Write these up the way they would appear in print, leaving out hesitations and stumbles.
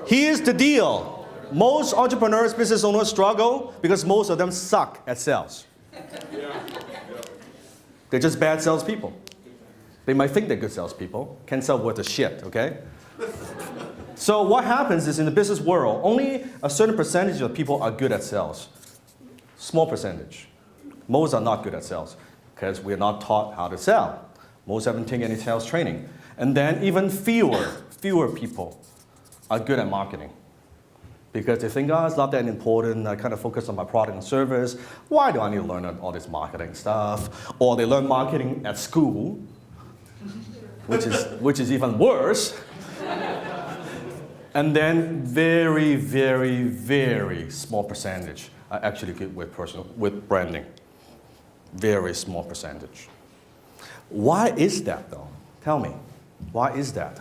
Here's the deal. Most entrepreneurs, business owners struggle because most of them suck at sales. They're just bad salespeople. They might think they're good salespeople, can't sell worth a shit, okay? So what happens is in the business world, only a certain percentage of people are good at sales. Small percentage. Most are not good at sales because we're not taught how to sell. Most haven't taken any sales training. And then even fewer people are good at marketing because they think, oh, it's not that important. I kind of focus on my product and service. Why do I need to learn all this marketing stuff? Or they learn marketing at school, which is even worse. And then very, very, very small percentage are actually good with branding. Very small percentage. Why is that though? Tell me, why is that?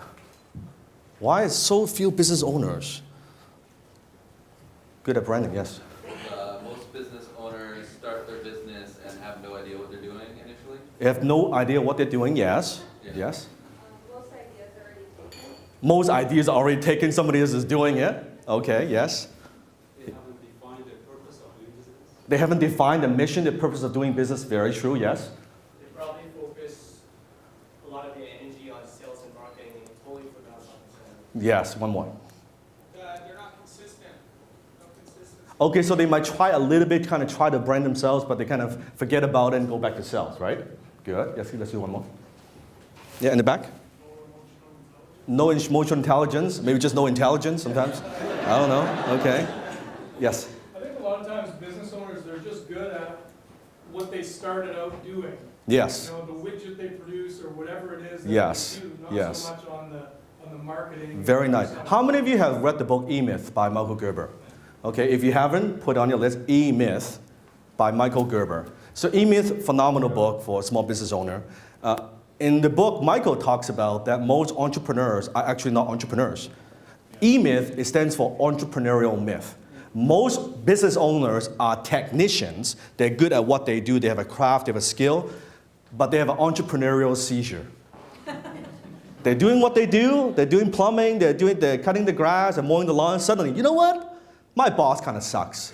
Why is so few business owners good at branding? Yes? Most business owners start their business and have no idea what they're doing initially. They have no idea what they're doing, yes? Yeah. Yes? Most ideas are already taken. Most ideas are already taken, somebody else is doing it. Okay, yes? They haven't defined the purpose of doing business. They haven't defined the mission, the purpose of doing business. Very true, yes? They probably focus a lot of their energy on sales and marketing and totally forgot about the sales. Yes, one more. They're not consistent. No consistency. Okay, so they might try a little bit, kind of try to brand themselves, but they kind of forget about it and go back to sales, right? Good. Yes, let's do one more. Yeah, in the back. No emotional intelligence. Maybe just no intelligence sometimes. I don't know. Okay. Yes. I think a lot of times business owners, they're just good at what they started out doing. Yes. You know, the widget they produce or whatever it is that Yes. they do, not Yes. so much on the marketing. Very nice. How many of you have read the book E-Myth by Michael Gerber? Okay, if you haven't, put it on your list. E-Myth by Michael Gerber. So E-Myth, phenomenal book for a small business owner. In the book, Michael talks about that most entrepreneurs are actually not entrepreneurs. E-Myth, it stands for entrepreneurial myth. Most business owners are technicians. They're good at what they do. They have a craft, they have a skill, but they have an entrepreneurial seizure. They're doing what they do. They're doing plumbing. They're cutting the grass and mowing the lawn. Suddenly, you know what? My boss kind of sucks.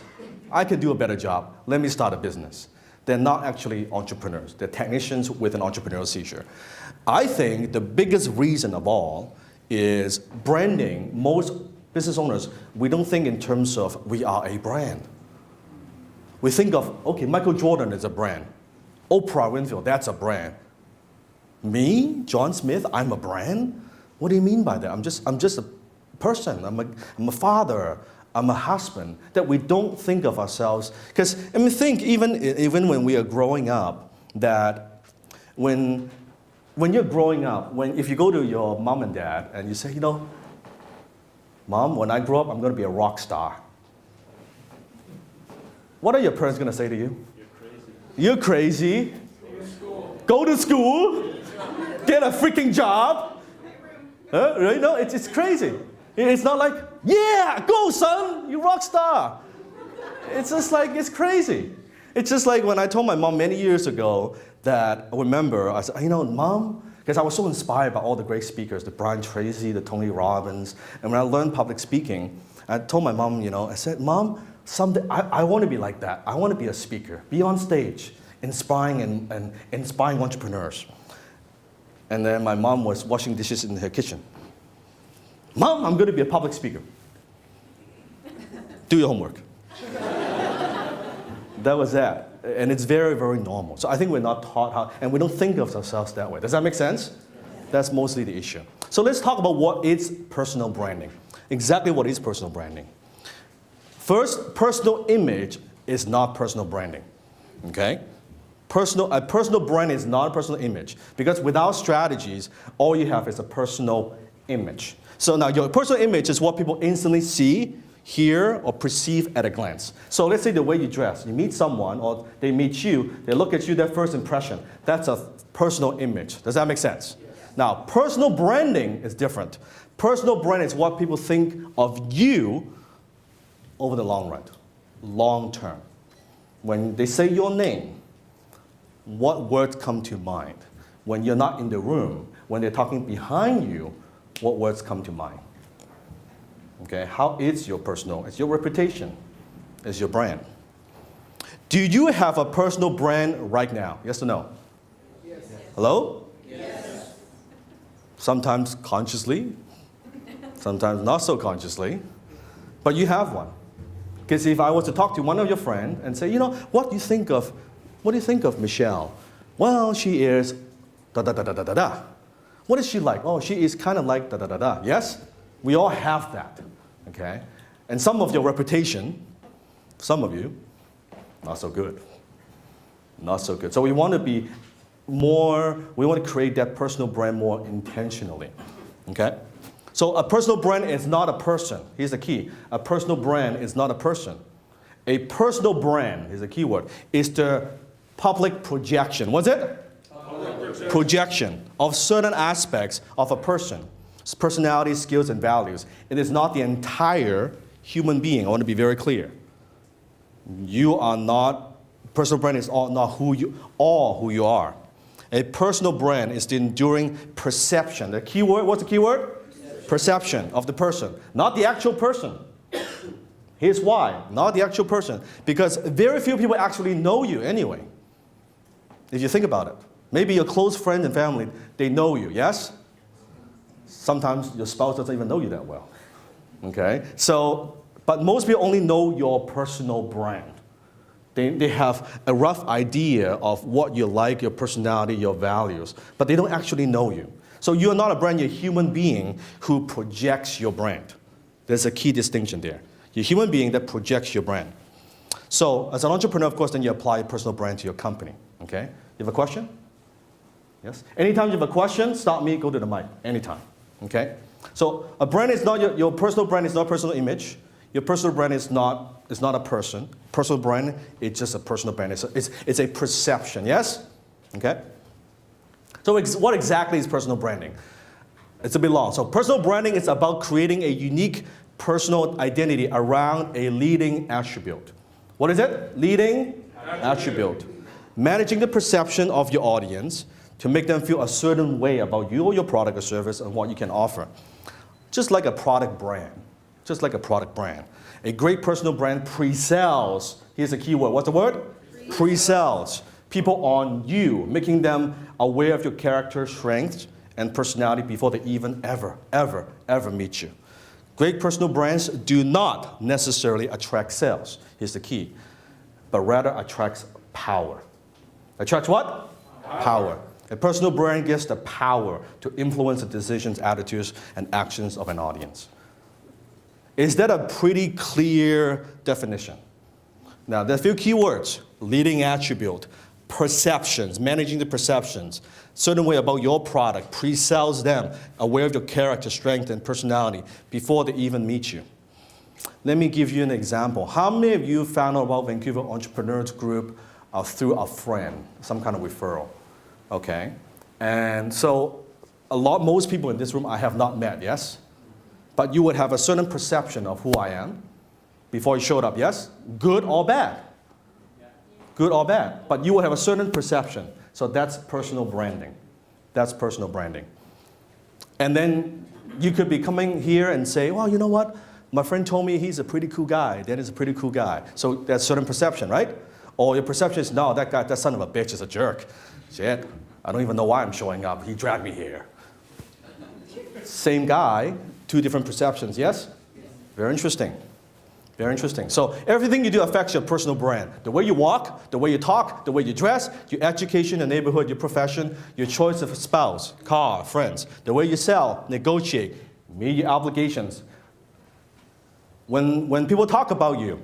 I can do a better job. Let me start a business. They're not actually entrepreneurs. They're technicians with an entrepreneurial seizure. I think the biggest reason of all is branding. Most business owners, we don't think in terms of we are a brand. We think of, okay, Michael Jordan is a brand. Oprah Winfrey, that's a brand. Me, John Smith, I'm a brand? What do you mean by that? I'm just a person. I'm a father. I'm a husband. That we don't think of ourselves. Because, I mean, think even when we are growing up, that when you're growing up, if you go to your mom and dad and you say, you know, Mom, when I grow up, I'm going to be a rock star. What are your parents going to say to you? You're crazy. Go to school. Get a freaking job. Right? No, it's crazy. It's not like, yeah, go son, you rock star. It's just like, it's crazy. It's just like when I told my mom many years ago that, I remember, I said, you know, Mom, because I was so inspired by all the great speakers, the Brian Tracy, the Tony Robbins, and when I learned public speaking, I told my mom, you know, I said, Mom, someday I want to be like that. I want to be a speaker, be on stage, inspiring and inspiring entrepreneurs. And then my mom was washing dishes in her kitchen. Mom, I'm going to be a public speaker. Do your homework. That was that. And it's very, very normal. So I think we're not taught how, and we don't think of ourselves that way. Does that make sense? That's mostly the issue. So let's talk about what is personal branding. Exactly what is personal branding. First, personal image is not personal branding. Okay? A personal brand is not a personal image. Because without strategies, all you have is a personal image. So now your personal image is what people instantly see, hear, or perceive at a glance. So let's say the way you dress. You meet someone or they meet you, they look at you, their first impression. That's a personal image. Does that make sense? Yes. Now, personal branding is different. Personal branding is what people think of you over the long run, long term. When they say your name, what words come to mind? When you're not in the room, when they're talking behind you, what words come to mind? Okay, how is your personal? It's your reputation. It's your brand. Do you have a personal brand right now? Yes or no? Yes. Hello? Yes. Sometimes consciously, sometimes not so consciously, but you have one. Because if I was to talk to one of your friends and say, what do you think of Michelle? Well, she is da da da da da da da. What is she like? Oh, she is kind of like da da da da. Yes? We all have that. Okay? And some of your reputation, some of you, not so good. Not so good. So we want to create that personal brand more intentionally. Okay? So a personal brand is not a person. Here's the key. A personal brand is not a person. A personal brand, is a key word, is the public projection. What's it? Projection of certain aspects of a person's personality, skills, and values. It is not the entire human being. I want to be very clear. You are not, personal brand is not who you are. A personal brand is the enduring perception. The key word, what's the key word? Perception of the person, not the actual person. Here's why, not the actual person. Because very few people actually know you anyway. If you think about it. Maybe your close friends and family, they know you, yes? Sometimes your spouse doesn't even know you that well. Okay? So, but most people only know your personal brand. They have a rough idea of what you like, your personality, your values, but they don't actually know you. So you're not a brand, you're a human being who projects your brand. There's a key distinction there. You're a human being that projects your brand. So as an entrepreneur, of course, then you apply a personal brand to your company. Okay? You have a question? Yes? Anytime you have a question, stop me, go to the mic. Anytime. Okay? So a brand is not, your personal brand is not personal image. Your personal brand is not a person. Personal brand is just a personal brand. It's a perception, yes? Okay? So what exactly is personal branding? It's a bit long. So personal branding is about creating a unique personal identity around a leading attribute. What is it? Leading attribute. Managing the perception of your audience to make them feel a certain way about you or your product or service and what you can offer. Just like a product brand. Just like a product brand. A great personal brand pre-sells. Here's a key word. What's the word? Pre-sells. People on you, making them aware of your character, strengths, and personality before they even ever meet you. Great personal brands do not necessarily attract sales. Here's the key. But rather attracts power. Attracts what? Power. A personal brand gives the power to influence the decisions, attitudes, and actions of an audience. Is that a pretty clear definition? Now, there are a few key words. Leading attribute, perceptions, managing the perceptions, certain way about your product, pre-sells them, aware of your character, strength, and personality before they even meet you. Let me give you an example. How many of you found out about Vancouver Entrepreneurs Group through a friend, some kind of referral? Okay, and so most people in this room I have not met, yes? But you would have a certain perception of who I am before you showed up, yes? Good or bad? Good or bad, but you would have a certain perception. So that's personal branding. That's personal branding. And then you could be coming here and say, well, you know what? My friend told me he's a pretty cool guy. That is a pretty cool guy. So that's certain perception, right? Or your perception is, no, that guy, that son of a bitch is a jerk. Shit, I don't even know why I'm showing up. He dragged me here. Same guy, two different perceptions, yes? Very interesting. Very interesting. So everything you do affects your personal brand. The way you walk, the way you talk, the way you dress, your education, your neighborhood, your profession, your choice of spouse, car, friends, the way you sell, negotiate, meet your obligations. When people talk about you,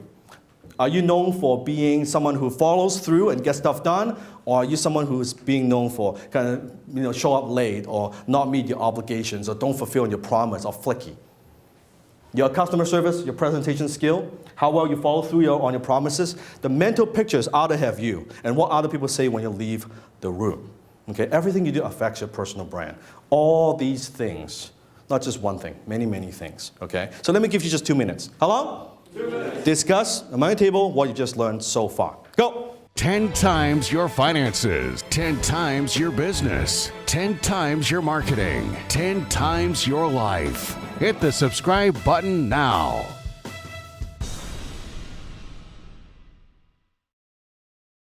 are you known for being someone who follows through and gets stuff done? Or are you someone who's being known for kind of show up late or not meet your obligations or don't fulfill your promise or flaky? Your customer service, your presentation skill, how well you follow through on your promises, the mental pictures out of you, and what other people say when you leave the room. Okay, everything you do affects your personal brand. All these things, not just one thing, many, many things. Okay, so let me give you just 2 minutes. How long? 2 minutes. Discuss around the table what you just learned so far. Go. 10 times your finances, 10 times your business, 10 times your marketing, 10 times your life. Hit the subscribe button now.